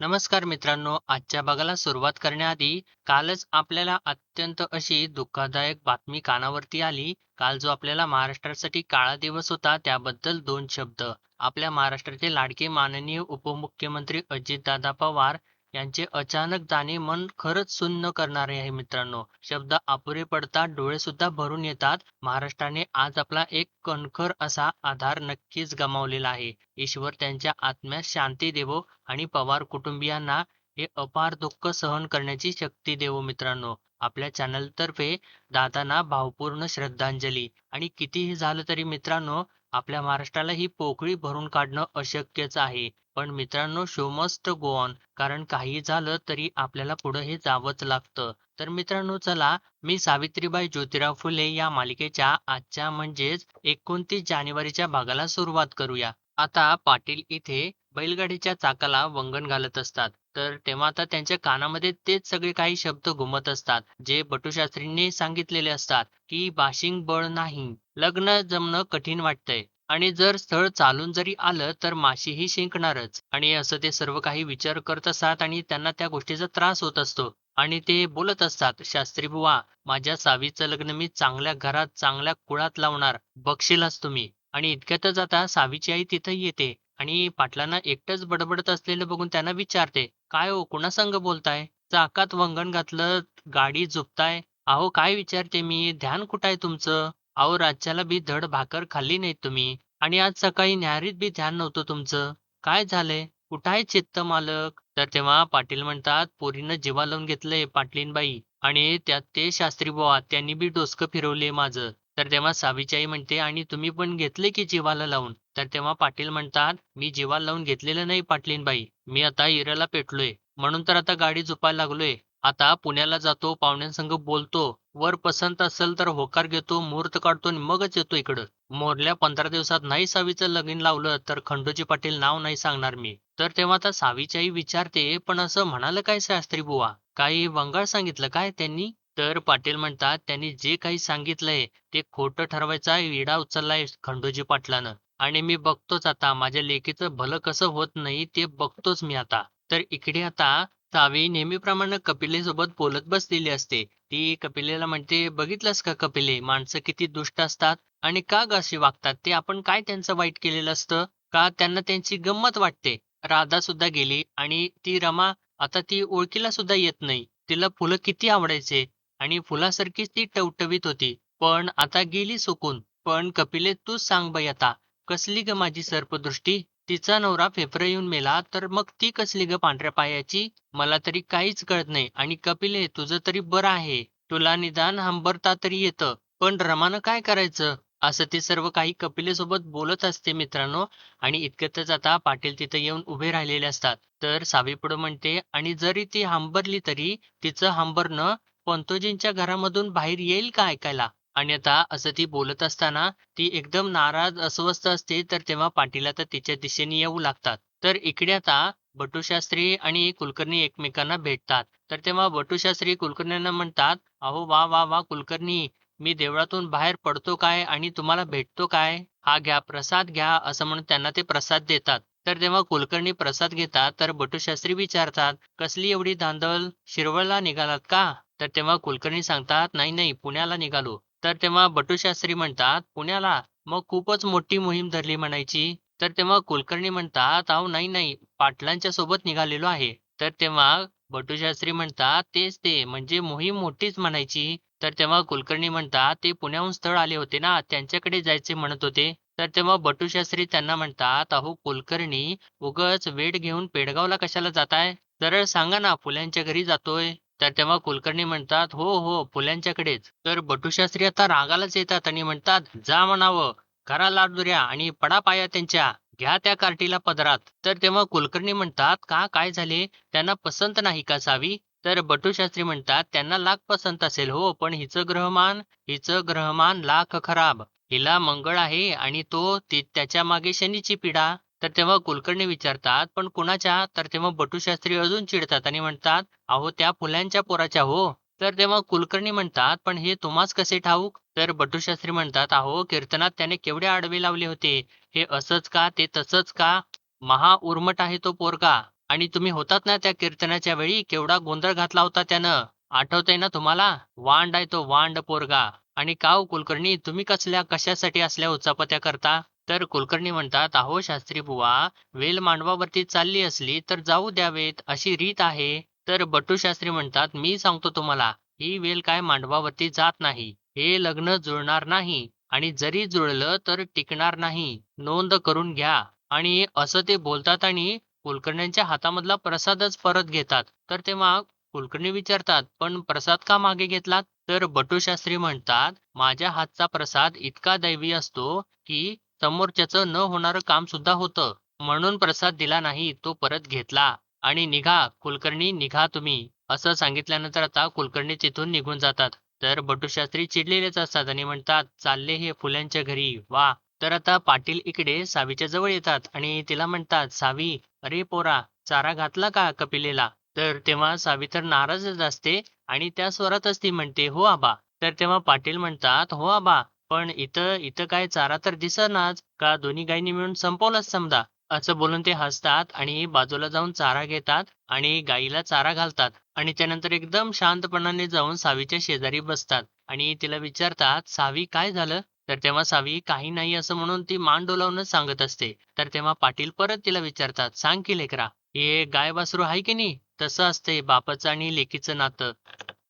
नमस्कार मित्रांनो, आजच्या भागाला सुरुवात करण्याआधी कालच आपल्याला अत्यंत अशी दुःखदायक बातमी कानावरती आली. काल जो आपल्याला महाराष्ट्रासाठी काळा दिवस होता त्याबद्दल दोन शब्द. आपल्या महाराष्ट्राचे लाडके माननीय उपमुख्यमंत्री अजितदादा पवार यांचे अचानक जाणे मन खरंच सुन्न करणारे आहे मित्रांनो. शब्द अपुरे पडतात, डोळे सुद्धा भरून येतात. महाराष्ट्राने आज आपला एक कणखर असा आधार नक्कीच गमावलेला आहे. ईश्वर त्यांच्या आत्म्यास शांती देवो आणि पवार कुटुंबियांना हे अपार दुःख सहन करण्याची शक्ती देवो मित्रांनो. आपल्या चॅनलतर्फे दादांना भावपूर्ण श्रद्धांजली. आणि कितीही झालं तरी मित्रांनो, आपल्या महाराष्ट्राला ही पोकळी भरून काढणं अशक्यच आहे. पण मित्रांनो, शो मस्ट गो ऑन, कारण काही झालं तरी आपल्याला पुढे हे जावंच लागतं. तर मित्रांनो चला, मी सावित्रीबाई ज्योतिराव फुले या मालिकेच्या आजच्या म्हणजेच 29 जानेवारीच्या भागाला सुरुवात करूया. आता पाटील इथे बैलगाडीच्या चाकाला वंगण घालत असतात. तर तेव्हा आता त्यांच्या कानामध्ये तेच सगळे काही शब्द घुमत असतात, जे बटूशास्त्रींनी सांगितलेले असतात, की बाशिंग बळ नाही, लग्न जमणं कठीण वाटतंय आणि जर स्थळ चालून जरी आलं तर माशीही शिंकणारच. आणि असं ते सर्व काही विचार करत असतात आणि त्यांना त्या गोष्टीचा त्रास होत असतो. आणि ते बोलत असतात, शास्त्री बुवा, माझ्या सावीचं लग्न मी चांगल्या घरात चांगल्या कुळात लावणार, बघशीलच तुम्ही. आणि इतक्यातच आता सावीची आई तिथं येते आणि पाटलांना एकटंच बडबडत असलेलं बघून त्यांना विचारते, "काय हो, कुणासंग बोलताय? चाकात वंगण घातलं, गाडी झुपताय. अहो काय विचारते मी, ध्यान कुठं आहे तुमचं? अहो राज्याला बी धड भाकर खाल्ली नाहीत तुम्ही आणि आज सकाळी न्याहारीत बी ध्यान नव्हतं तुमचं. काय झालंय? कुठं आहे चित्त मालक?" तर तेव्हा पाटील म्हणतात, "पोरीनं जीवा लावून घेतलंय पाटलीनबाई आणि त्यात ते शास्त्री बुवा त्यांनी बी डोसकं फिरवले माझं." तर तेव्हा सावीची आई म्हणते, "आणि तुम्ही पण घेतले की जीवाला लावून?" तर तेव्हा पाटील म्हणतात, "मी जीवाला लावून घेतलेलं नाही पाटलीनबाई. मी आता इराला पेटलोय. म्हणून तर आता गाडी झुपायला लागलोय. आता पुण्याला जातो, पाहुण्यांसंग बोलतो. वर पसंत असेल तर होकार घेतो, मुहूर्त काढतो आणि मगच येतो इकडं. मोरल्या 15 दिवसात नाही सावीचं लगीन लावलं तर खंडोजी पाटील नाव नाही सांगणार मी." तर तेव्हा आता सावीची आई विचारते, "पण असं म्हणालं काय शास्त्री बुवा? काही वंगाळ सांगितलं काय त्यांनी?" तर पाटील म्हणतात, "त्यांनी जे काही सांगितलंय ते खोटं ठरवायचा विडा उचललाय खंडोजी पाटलानं. आणि मी बघतोच आता माझ्या लेकीचं भलं कसं होत नाही ते बघतोच मी आता." तर इकडे आता सावी नेहमीप्रमाणे कपिलेसोबत बोलत बसलेली असते. ती कपिलेला म्हणते, "बघितलंस का कपिले, माणसं किती दुष्ट असतात आणि का ग अशी वागतात? ते आपण काय त्यांचं वाईट केलेलं असतं? का त्यांना त्यांची गंमत वाटते?" राधा सुद्धा गेली आणि ती रमा आता ती ओळखीला सुद्धा येत नाही. तिला फुलं किती आवडायचे आणि फुलासारखीच ती टवटवीत होती. पण आता गेली सुकून. पण कपिले तूच सांग बाई आता, कसली ग माझी सर्पदृष्टी? तिचा नवरा फेफरं येऊन मेला तर मग ती कसली ग पांढऱ्या पायाची? मला तरी काहीच कळत नाही. आणि कपिले तुझं तरी बरं आहे. तुला निदान हंबरता तरी येतं. पण रमानं काय करायचं? असं ते सर्व काही कपिलेसोबत बोलत असते मित्रांनो. आणि इतक्यातच आता पाटील तिथे येऊन उभे राहिलेले असतात. तर सावी पुढे म्हणते, "आणि जरी ती हंबरली तरी तिचं हंबरणं पंतोजींच्या घरामधून बाहेर येईल का ऐकायला?" आणि आता असं ती बोलत असताना ती एकदम नाराज अस्वस्थ असते. तर तेव्हा पाटील आता तिच्या दिशेने येऊ लागतात. तर इकडे आता बटूशास्त्री आणि कुलकर्णी एकमेकांना भेटतात. तर तेव्हा बटूशास्त्री कुलकर्ण्यांना म्हणतात, "अहो वा वा वा कुलकर्णी, मी देवळातून बाहेर पडतो काय आणि तुम्हाला भेटतो काय? हा घ्या प्रसाद घ्या." असं म्हणून त्यांना ते प्रसाद देतात. तर तेव्हा कुलकर्णी प्रसाद घेतात. तर बटूशास्त्री विचारतात, "कसली एवढी धांदल? शिरवळला निघालात का?" तर तेव्हा कुलकर्णी सांगतात, "नाही नाही, पुण्याला निघालो." तर तेव्हा बटूशास्त्री म्हणतात, "पुण्याला? मग खूपच मोठी मोहीम धरली म्हणायची." तर तेव्हा कुलकर्णी म्हणतात, "अहो नाही नाही, पाटलांच्या सोबत निघालेलो आहे." तर तेव्हा बटूशास्त्री म्हणतात, "तेच ते, म्हणजे मोहीम मोठीच म्हणायची." तर तेव्हा कुलकर्णी म्हणतात, "ते पुण्याहून स्थळ आले होते ना, त्यांच्याकडे जायचे म्हणत होते." तर तेव्हा बटूशास्त्री त्यांना म्हणतात, "अहो कुलकर्णी, उगाच वेळ घेऊन पेडगावला कशाला जाताय? सरळ सांगा ना, फुल्यांच्या घरी जातोय." तर तेव्हा कुलकर्णी म्हणतात, "हो हो, फुल्यांच्याकडेच." तर बटूशास्त्री आता रागालाच येतात आणि म्हणतात, "जा म्हणावं, करा लाडुऱ्या आणि पडा पाया त्यांच्या. घ्या त्या कार्टीला पदरात." तर तेव्हा कुलकर्णी म्हणतात, "का काय झाले? त्यांना पसंत नाही का सावी?" तर बटूशास्त्री म्हणतात, "त्यांना लाख पसंत असेल हो, पण हिचं ग्रहमान लाख खराब. हिला मंगळ आहे आणि त्याच्या मागे शनीची पीडा." तर तेव्हा कुलकर्णी विचारतात, "पण कुणाच्या?" तर तेव्हा बटूशास्त्री अजून चिडतात आणि म्हणतात, "अहो त्या फुल्यांच्या पोराच्या हो." तर तेव्हा कुलकर्णी म्हणतात, "पण हे तुम्हास कसे ठाऊक?" तर बटूशास्त्री म्हणतात, "अहो कीर्तनात त्याने केवढे आडवे लावले होते. हे असंच का ते तसंच का? महा उर्मट आहे तो पोरगा." आणि तुम्ही होतात ना त्या कीर्तनाच्या वेळी केवढा गोंधळ घातला होता त्यानं. आठवतंय ना तुम्हाला? वांड आहे तो वांड पोरगा. आणि का हो कुलकर्णी तुम्ही कशासाठी असल्या उचापत्या करता? तर कुलकर्णी म्हणतात, "अहो शास्त्री बुवा, वेल मांडवावरती चालली असली तर जाऊ द्यावेत, अशी रीत आहे." तर बटू शास्त्री म्हणतात, "मी सांगतो तुम्हाला, ही वेल काय मांडवावरती जात नाही. हे लग्न जुळणार नाही आणि जरी जुळलं तर टिकणार नाही. नोंद करून घ्या." आणि असं ते बोलतात आणि कुलकर्ण्यांच्या हातामधला प्रसादच परत घेतात. तर तेव्हा कुलकर्णी विचारतात, "पण प्रसाद का मागे घेतलात?" तर बटूशास्त्री म्हणतात, "माझ्या हातचा प्रसाद इतका दैवी असतो, की समोरच्याचं न होणारं काम सुद्धा होतं. म्हणून प्रसाद दिला नाही, तो परत घेतला. आणि निघा, कुलकर्णी निघा तुम्ही." असं सांगितल्यानंतर आता कुलकर्णी तिथून निघून जातात. तर बटूशास्त्री चिडलेलेच असतात आणि म्हणतात, "चालले हे फुल्यांच्या घरी. वाह!" तर आता पाटील इकडे सावीच्या जवळ येतात आणि तिला म्हणतात, "सावी, अरे पोरा, चारा घातला का कपिलेला?" तर तेव्हा सावी तर नाराजच असते आणि त्या स्वरातच ती म्हणते, "हो आबा." तर तेव्हा पाटील म्हणतात, "हो आबा, पण इथं इथं काय चारा तर दिसेनाच, का दोन्ही गायींनी मिळून संपवलाच समजा." असं बोलून ते हसतात आणि बाजूला जाऊन चारा घेतात आणि गाईला चारा घालतात आणि त्यानंतर एकदम शांतपणाने जाऊन सावीच्या शेजारी बसतात आणि तिला विचारतात, "सावी काय झालं?" तर तेव्हा सावी काही नाही असं म्हणून ती मान डोलावूनच सांगत असते. तर तेव्हा पाटील परत तिला विचारतात, "सांग की लेकरा, हे गाय-वासरू आहे की नाही? तसं असतंय बापाचं आणि लेकीचं नातं.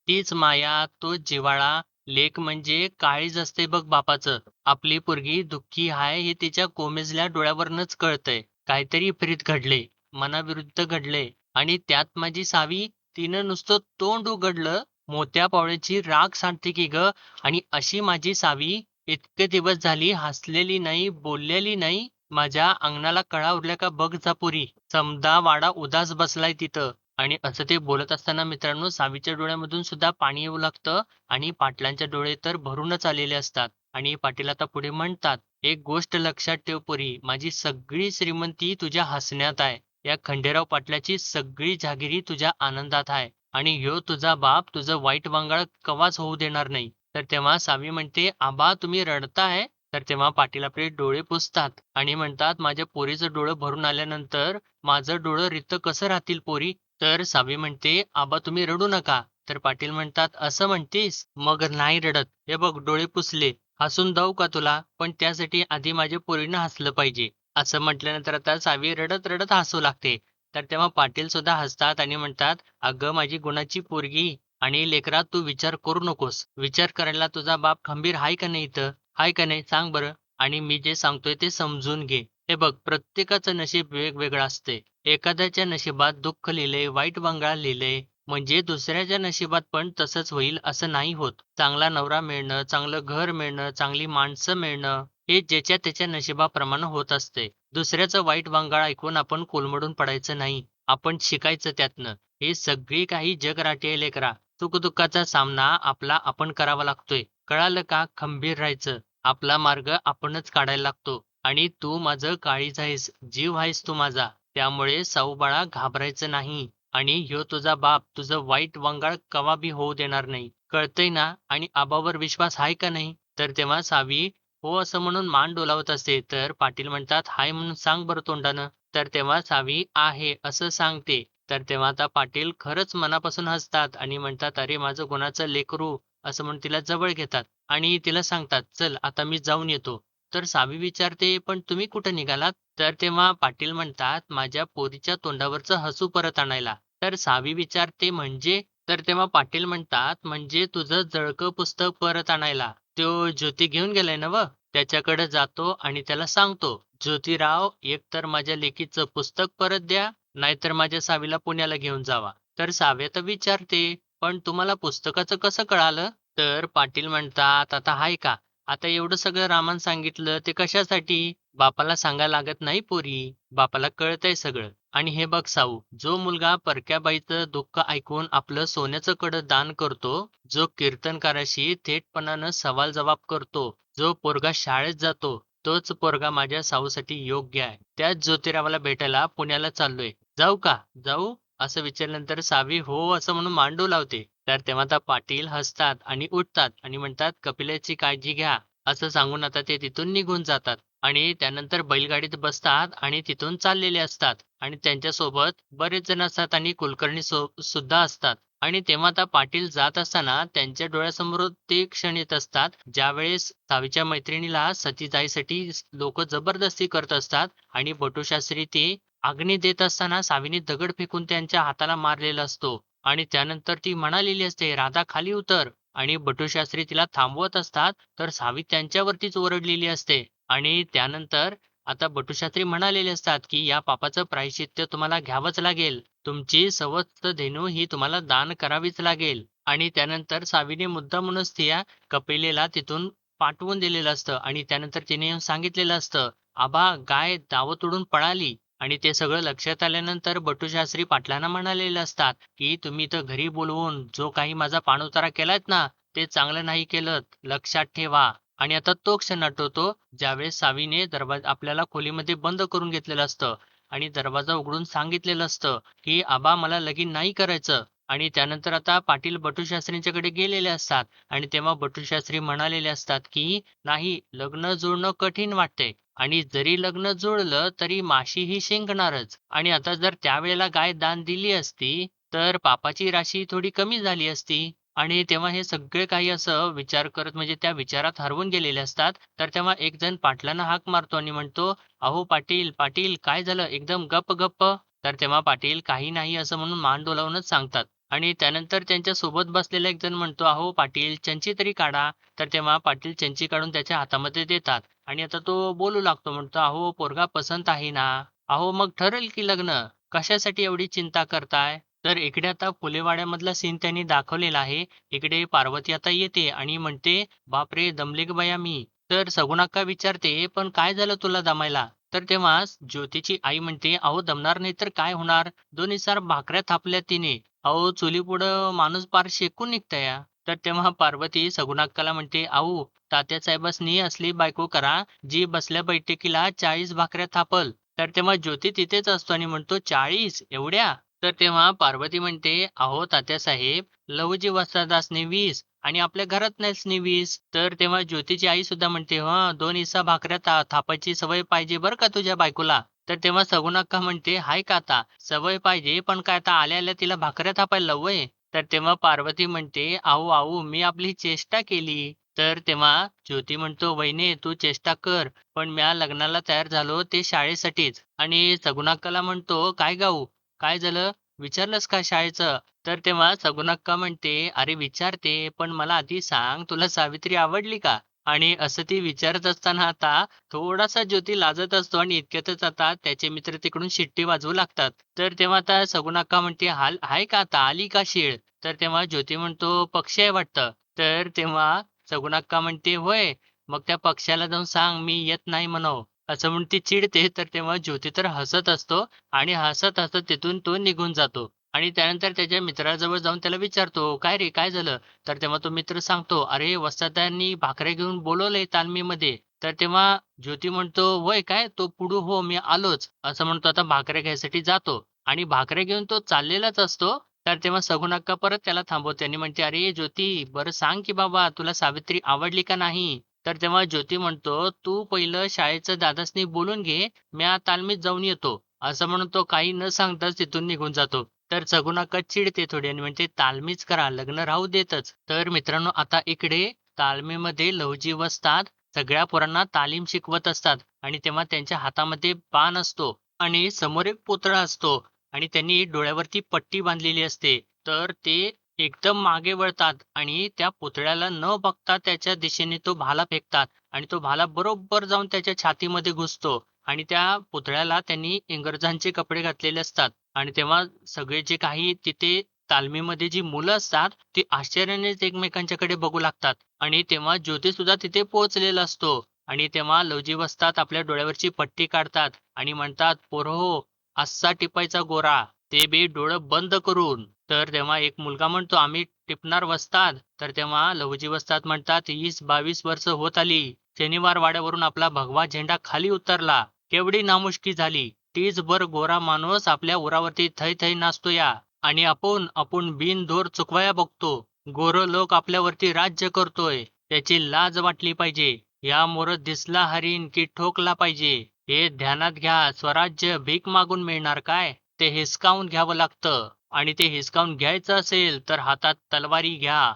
तीच माया, तोच जिव्हाळा. लेक म्हणजे काळीज असते बघ बापाचं. आपली पोरगी दुःखी आहे हे तिच्या कोमेजल्या डोळ्यावरूनच कळतंय. काहीतरी विपरीत घडले, मनाविरुद्ध घडले आणि त्यात माझी सावी, तिनं नुसतं तोंड उघडलं, मोत्या पावळ्याची राख सांडते की गं आणि अशी माझी सावी इतके दिवस झाली हसलेली नाही, बोललेली नाही. माझ्या अंगणाला कळा उरल्या का बघ जा पोरी. समदा वाडा उदास बसलाय तिथं." आणि असं ते बोलत असताना मित्रांनो सावीच्या डोळ्यामधून सुद्धा पाणी येऊ लागतं आणि पाटलांचे डोळे तर भरूनच आलेले असतात. आणि पाटील आता पुढे म्हणतात, "एक गोष्ट लक्षात ठेव पोरी, माझी सगळी श्रीमंती तुझ्या हसण्यात आहे. या खंडेराव पाटलाची सगळी जहागिरी तुझ्या आनंदात आहे आणि ह्यो तुझा बाप तुझं वाईट वांगाळ कवाच होऊ देणार नाही." तर तेव्हा सावी म्हणते, "आबा तुम्ही रडताय?" तर तेव्हा पाटील आपले डोळे पुसतात आणि म्हणतात, "माझ्या पोरीचं डोळं भरून आल्यानंतर माझं डोळं रित्त कसं राहतील पोरी?" तर सावी म्हणते, "आबा तुम्ही रडू नका." तर पाटील म्हणतात, "असं म्हणतीस? मग नाही रडत. हे बघ डोळे पुसले. हसून जाऊ का तुला? पण त्यासाठी आधी माझ्या पोरीनं हसलं पाहिजे." असं म्हटल्यानंतर आता सावी रडत-रडत हसू लागते. तर तेव्हा पाटील सुद्धा हसतात आणि म्हणतात, "अगं माझी गुणाची पोरगी आणि लेकरा तू विचार करू नकोस. विचार करायला तुझा बाप खंबीर आहे का नाही इथं? आहे का नाही सांग बरं? आणि मी जे सांगतोय ते समजून घे. हे बघ प्रत्येकाचं नशीब वेगवेगळं असते. एखाद्याच्या नशिबात दुःख लिहिलंय, वाईट वंगाळ लिहिलंय, म्हणजे दुसऱ्याच्या नशिबात पण तसंच होईल असं नाही होत. चांगला नवरा मिळणं, चांगलं घर मिळणं, चांगली माणसं मिळणं, हे ज्याच्या त्याच्या नशिबाप्रमाणे होत असते. दुसऱ्याचं वाईट वंगाळ ऐकून आपण कोलमडून पडायचं नाही. आपण शिकायचं त्यातनं. हे सगळी काही जगराटी आहे लेकरा. सुखदुःखाचा सामना आपला आपण करावा लागतोय. कळालं का? खंबीर राहायचं. आपला मार्ग आपणच काढायला लागतो. आणि तू माझं काळीज आहेस, जीव आहेस तू माझा. त्यामुळे साऊबाळा घाबरायचं नाही आणि ह्यो तुझा बाप तुझं वाईट वंगाळ कवा बी होऊ देणार नाही. कळतंय ना? आणि आबावर विश्वास आहे का नाही?" तर तेव्हा सावी हो असं म्हणून मान डोलावत असते. तर पाटील म्हणतात, "हाय म्हणून सांग बरं तोंडानं." तर तेव्हा सावी आहे असं सांगते. तर तेव्हा आता पाटील खरंच मनापासून हसतात आणि म्हणतात, "अरे माझं गुणाचं लेकरू." असं म्हणून तिला जवळ घेतात आणि तिला सांगतात, "चल आता मी जाऊन येतो." तर सावी विचारते, "पण तुम्ही कुठं निघालात?" तर तेव्हा पाटील म्हणतात, "माझ्या पोरीच्या तोंडावरचं हसू परत आणायला." तर सावी विचारते, "म्हणजे?" तर तेव्हा पाटील म्हणतात, "म्हणजे तुझं जळकं पुस्तक परत आणायला. तो ज्योती घेऊन गेलाय नव्हं? त्याच्याकडे जातो आणि त्याला सांगतो, 'ज्योतिराव, एकतर माझ्या लेकीचं पुस्तक परत द्या, नाहीतर माझ्या सावीला पुण्याला घेऊन जावा.'" तर सावी तर विचारते, "पण तुम्हाला पुस्तकाचं कसं कळालं?" तर पाटील म्हणतात, "आता हाय का? आता एवढं सगळं रामानं सांगितलं ते कशासाठी? बापाला सांगायला लागत नाही पोरी. बापाला कळतंय सगळं. आणि हे बघ साऊ, जो मुलगा परक्या बाईचं दुःख ऐकून आपलं सोन्याचं कडं दान करतो, जो कीर्तनकाराशी थेटपणानं सवाल-जबाब करतो, जो पोरगा शाळेत जातो, तोच पोरगा माझ्या साऊसाठी योग्य आहे. त्याच ज्योतिरावाला भेटायला पुण्याला चाललोय. जाऊ का? जाऊ?" असं विचारल्यानंतर सावी हो असं म्हणून मांडू लावते. तर तेव्हा आता पाटील हसतात आणि उठतात आणि म्हणतात, "कपिलेची काळजी घ्या." असं सांगून आता ते तिथून निघून जातात. आणि त्यानंतर बैलगाडीत बसतात आणि तिथून चाललेले असतात आणि त्यांच्यासोबत बरेच जण असतात आणि कुलकर्णी सुद्धा असतात. आणि तेव्हा आता पाटील जात असताना त्यांच्या डोळ्यासमोर ते क्षण येत असतात, ज्यावेळेस सावीच्या मैत्रिणीला सती जायसाठी लोक जबरदस्ती करत असतात आणि बटूशास्त्री ते अग्नी देत असताना सावीने दगड फेकून त्यांच्या हाताला मारलेला असतो. आणि त्यानंतर ती म्हणालेली असते, "राधा खाली उतर." आणि बटूशास्त्री तिला थांबवत असतात, तर सावी त्यांच्यावरतीच ओरडलेली असते. आणि त्यानंतर आता बटूशास्त्री म्हणालेले असतात, की "या पापाचं प्रायश्चित्त तुम्हाला घ्यावंच लागेल. तुमची सवस्त धेनू ही तुम्हाला दान करावीच लागेल." आणि त्यानंतर सावीने मुद्दामूनच त्या कपिलेला तिथून पाठवून दिलेलं असतं आणि त्यानंतर तिने येऊन सांगितलेलं असतं, "आबा, गाय दावत उडून पळाली." आणि ते सगळं लक्षात आल्यानंतर बटूशास्त्री पाटलांना म्हणालेले असतात, की "तुम्ही इथं घरी बोलवून जो काही माझा पाणउतारा केलायत ना, ते चांगलं नाही केलंत. लक्षात ठेवा." आणि आता तो क्षण आठवतो, ज्यावेळेस सावीने दरवाजा आपल्याला खोलीमध्ये बंद करून घेतलेलं असतं आणि दरवाजा उघडून सांगितलेलं असतं, की "आबा, मला लगीन नाही करायचं." आणि त्यानंतर आता पाटील बटूशास्त्रींच्याकडे गेलेले असतात आणि तेव्हा बटूशास्त्री म्हणालेले असतात, की "नाही, लग्न जुळणं कठीण वाटतंय आणि जरी लग्न जुळलं तरी माशी ही शिंकणारच." आणि आता जर त्यावेळेला गाय दान दिली असती, तर पापाची राशी थोडी कमी झाली असती. आणि तेव्हा हे सगळे काही असं विचार करत म्हणजे त्या विचारात हरवून गेलेले असतात. तर तेव्हा एक जण पाटलांना हाक मारतो आणि म्हणतो, "अहो पाटील, पाटील काय झालं? एकदम गप्प गप्प." तर तेव्हा पाटील काही नाही असं म्हणून मान डोलावूनच सांगतात. आणि त्यानंतर त्यांच्या सोबत बसलेला एक जण म्हणतो, "अहो पाटील, चंची तरी काढा." तर तेव्हा पाटील चंची काढून त्याच्या हातामध्ये देतात. आणि आता तो बोलू लागतो म्हणतो, "अहो पोरगा पसंत आहे ना? अहो मग ठरेल की लग्न. कशासाठी एवढी चिंता करताय?" तर इकडे आता फुलेवाड्यामधला सीन त्यांनी दाखवलेला आहे. इकडे पार्वती आता येते आणि म्हणते, "बापरे! दमले गं बया मी." तर सगुणाक्का विचारते, "पण काय झालं तुला दमायला?" तर तेव्हा ज्योतीची आई म्हणते, "अहो दमणार नाही तर काय होणार? 2 इसार भाकऱ्या थापल्या तिने. अहो चुलीपुढं माणूस पार शेकून निघतंया." तर तेव्हा पार्वती सगुणाक्काला म्हणते, "अहो तात्यासाहेबांनी असली बायको करा, जी बसल्या बैठकीला 40 भाकऱ्या थापल." तर तेव्हा ज्योती तिथेच असतो आणि म्हणतो, "40 एवढ्या?" तर तेव्हा पार्वती म्हणते, "अहो तात्यासाहेब, लहुजी वस्तादासने 20 आणि आपल्या घरातल्यासनी 20." तर तेव्हा ज्योतीची आई सुद्धा म्हणते, "हं, 2 इसा भाकऱ्या थापायची सवय पाहिजे बरं का तुझ्या बायकोला." तर तेव्हा सगुणाक्का म्हणते, "हाय का आता? सवय पाहिजे, पण काय आता आल्या-आल्या तिला भाकऱ्या थापायला लावू व्हय?" तर तेव्हा पार्वती म्हणते, "अहो, अहो, मी आपली चेष्टा केली." तर तेव्हा ज्योती म्हणतो, "वहिनी तू चेष्टा कर, पण म्या लग्नाला तयार झालो ते शाळेसाठीच." आणि सगुणाक्काला म्हणतो, "काय गाऊ? काय झालं? विचारलंस का शाळेचं?" तर तेव्हा सगुणाक्का म्हणते, "अरे विचारते, पण मला आधी सांग तुला सावित्री आवडली का?" आणि असं ती विचारत असताना आता थोडासा ज्योती लाजत असतो आणि इतक्यातच आता त्याचे मित्र तिकडून शिट्टी वाजवू लागतात. तर तेव्हा आता सगुणाक्का म्हणते, "हाल आहे का आता? आली का शीळ?" तर तेव्हा ज्योती म्हणतो, "पक्षी आहे वाटतं." तर तेव्हा सगुणाक्का म्हणते, "होय, मग त्या पक्ष्याला जाऊन सांग मी येत नाही म्हणावं." असं म्हणून ती चिडते. तर तेव्हा ज्योती तर हसत असतो आणि हसत-हसत तिथून तो निघून जातो. आणि त्यानंतर त्याच्या मित्राजवळ जाऊन त्याला विचारतो, "काय रे, काय झालं?" तर तेव्हा तो मित्र सांगतो, "अरे, वस्तादांनी भाकऱ्या घेऊन बोलवलंय तालमीमध्ये." तर तेव्हा ज्योती म्हणतो, "होय काय? तो पुढू हो, मी आलोच." असं म्हणतो आता भाकऱ्या घ्यायसाठी जातो आणि भाकऱ्या घेऊन तो चाललेलाच असतो. तर तेव्हा सगुणाक्का परत त्याला थांबवते आणि म्हणते, "अरे ज्योती, बरं सांग की बाबा, तुला सावित्री आवडली का नाही?" तर तेव्हा ज्योती म्हणतो, "तू पहिलं शाळेचं दादासनी बोलून घे, म्या तालमीत जाऊन येतो." असं म्हणून तो काही न सांगताच तिथून निघून जातो. तर सगुणाक्का चिडते थोडी आणि म्हणते, "तालमीच करा, लग्न राहू देतच." तर मित्रांनो आता इकडे तालमीमध्ये लहुजी वस्ताद सगळ्या पोरांना तालीम शिकवत असतात आणि तेव्हा त्यांच्या हातामध्ये बाण असतो आणि समोर एक पुतळा असतो आणि त्यांनी डोळ्यावरती पट्टी बांधलेली असते. तर ते एकदम मागे वळतात आणि त्या पुतळ्याला न बघता त्याच्या दिशेने तो भाला फेकतात आणि तो भाला बरोबर जाऊन त्याच्या छातीमध्ये घुसतो आणि त्या पुतळ्याला त्यांनी इंग्रजांचे कपडे घातलेले असतात. आणि तेव्हा सगळे जे काही तिथे तालमीमध्ये जी मुलं असतात, ती आश्चर्यानेच एकमेकांच्याकडे बघू लागतात. आणि तेव्हा ज्योतिषसुद्धा तिथे पोहोचलेला असतो. आणि तेव्हा लवजी वस्ताद आपल्या डोळ्यावरची पट्टी काढतात आणि म्हणतात, "पोरहो, असा टिपायचा गोरा, ते बी डोळं बंद करून." तर तेव्हा एक मुलगा म्हणतो, "आम्ही टिपणार वस्ताद." तर तेव्हा लहुजी वस्ताद म्हणतात, "20-22 वर्ष होत आली. शनिवार वाड्यावरून आपला भगवा झेंडा खाली उतरला. केवढी नामुष्की झाली. टीचभर गोरा माणूस आपल्या उरावरती थै-थै नाचतोया आणि आपण बिनधोर चुकवाया बघतो. गोरं लोक आपल्यावरती राज्य करतोय. त्याची लाज वाटली पाहिजे. या मोर दिसला हरीण की ठोकला पाहिजे. हे ध्यानात घ्या. स्वराज्य भीक मागून मिळणार काय? ते हिसकावून घ्यावं लागतं. आणि ते हिसकावून घ्यायचं असेल तर हातात तलवारी घ्या.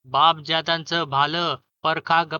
बापजात्यांचं भालं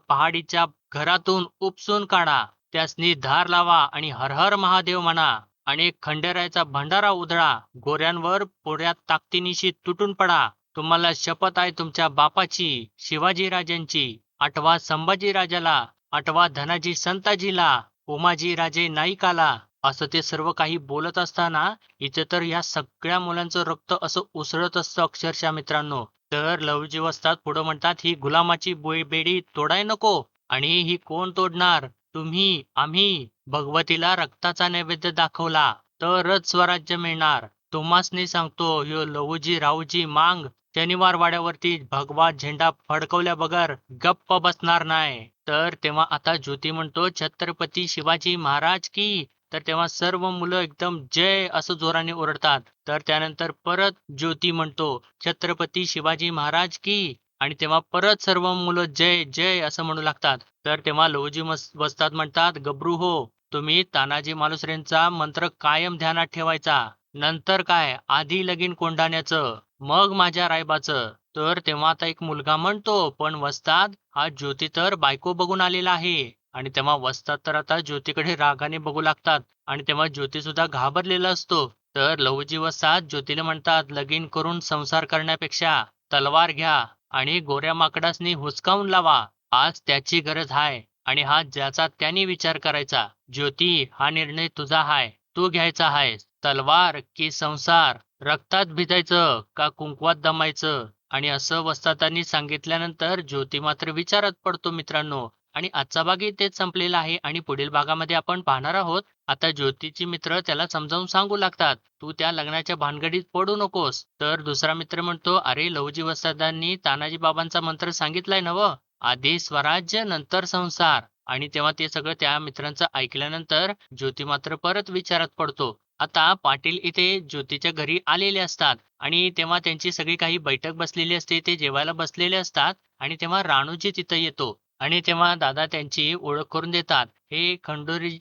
पहाडीच्या घरातून उपसून काढा. त्यासनी धार लावा आणि हर हर महादेव म्हणा. आणि खंडेरायाचा भंडारा उधळा. गोऱ्यांवर पोऱ्यात ताकदीनिशी तुटून पडा. तुम्हाला शपथ आहे तुमच्या बापाची, शिवाजीराजांची. आठवा संभाजीराजाला, आठवा धनाजी संताजीला, उमाजी राजे नाईकाला. असं ते सर्व काही बोलत असताना इथे तर या सगळ्या मुलांचं रक्त असं उसळत असतं अक्षरशः मित्रांनो. तर लवजी वस्ताद पुढं म्हणतात, ही गुलामाची बेडी तोडाय नको. आणि ही कोण तोडणार? तुम्ही, आम्ही. भगवतीला रक्ताचा नैवेद्य दाखवला तरच स्वराज्य मिळणार. तुम्हासनी सांगतो, ह्यो लवजी रावजी मांग शनिवार वाड्यावरती भगवा झेंडा फडकवल्या बगर गप्प बसणार नाही. तर तेव्हा आता ज्योती म्हणतो, छत्रपती शिवाजी महाराज की. तर तेव्हा सर्व मुलं एकदम जय असं जोराने ओरडतात. तर त्यानंतर परत ज्योती म्हणतो, छत्रपती शिवाजी महाराज की. आणि तेव्हा परत सर्व मुलं जय जय असं म्हणू लागतात. तर तेव्हा लहुजी वस्ताद म्हणतात, गब्रू हो, तुम्ही तानाजी मालुसरेंचा मंत्र कायम ध्यानात ठेवायचा. नंतर काय, आधी लगीन कोंढाण्याचं, मग माझ्या रायबाचं. तर तेव्हा आता एक मुलगा म्हणतो, पण वस्ताद, हा ज्योती तर बायको बघून आलेला आहे. आणि तेव्हा वस्ताद तर आता ज्योतीकडे रागाने बघू लागतात. आणि तेव्हा ज्योती सुद्धा घाबरलेला असतो. तर लहुजी वस्ताद ज्योतीला म्हणतात, लगीन करून संसार करण्यापेक्षा तलवार घ्या आणि गोऱ्या माकडासनी हुसकावून लावा. आज त्याची गरज आहे. आणि हा ज्याचा त्याने विचार करायचा. ज्योती, हा निर्णय तुझा हाय. तू घ्यायचा आहेस. तलवार की संसार? रक्तात भिजायचं का कुंकवात दमायचं? आणि असं वस्तादांनी सांगितल्यानंतर ज्योती मात्र विचारात पडतो मित्रांनो. आणि आजचा भाग इथेच संपलेला आहे आणि पुढील भागामध्ये आपण पाहणार आहोत. आता ज्योतीची मित्र त्याला समजावून सांगू लागतात, तू त्या लग्नाच्या भानगडीत पडू नकोस. तर दुसरा मित्र म्हणतो, अरे लहुजी वस्तादांनी तानाजी बाबांचा मंत्र सांगितलाय नवं, आधी स्वराज्य नंतर संसार. आणि तेव्हा ते सगळं त्या मित्रांचं ऐकल्यानंतर ज्योती मात्र परत विचारात पडतो. आता पाटील इथे ज्योतीच्या घरी आलेले असतात आणि तेव्हा त्यांची सगळी काही बैठक बसलेली असते. ते जेवायला बसलेले असतात आणि तेव्हा राणूजी तिथं येतो. आणि तेव्हा दादा त्यांची ओळख करून देतात. हे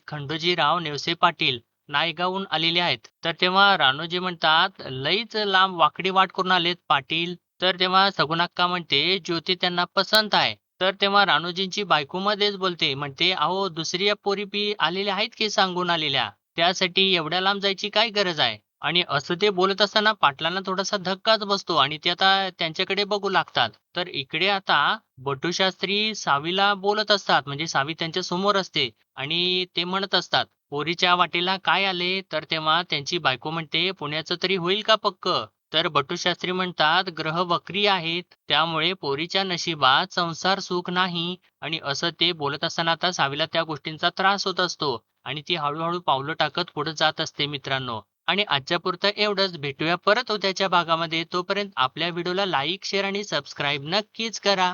खंडोजीराव नेवसे पाटील नायगावहून आलेले आहेत. तर तेव्हा राणूजी म्हणतात, लईच लांब वाकडी वाट करून आलेत पाटील. तर तेव्हा सगुणाक्का म्हणते, ज्योती त्यांना पसंत आहे. तर तेव्हा राणूजींची बायको मध्येच बोलते, म्हणते, अहो दुसऱ्या पोरी बी आलेल्या आहेत की सांगून आलेल्या. त्यासाठी एवढ्या लांब जायची काय गरज आहे? आणि असं ते बोलत असताना पाटलांना थोडासा धक्काच बसतो आणि ते आता त्यांच्याकडे बघू लागतात. तर इकडे आता बटूशास्त्री सावीला बोलत असतात, म्हणजे सावी त्यांच्या समोर असते आणि ते म्हणत असतात, पोरीच्या वाटेला काय आले? तर तेव्हा त्यांची बायको म्हणते, पुण्याचं तरी होईल का पक्क? तर बटूशास्त्री म्हणतात, ग्रह वक्री आहेत, त्यामुळे पोरीच्या नशिबात संसार सुख नाही. आणि असं ते बोलत असताना आता सावीला त्या गोष्टींचा त्रास होत असतो आणि ती हळूहळू पावलं टाकत पुढे जात असते मित्रांनो. आणि आजच्या पुरतं एवढंच. भेटूया परत उद्याच्या भागामध्ये. तोपर्यंत आपल्या व्हिडिओला लाईक, शेअर आणि सबस्क्राईब नक्कीच करा.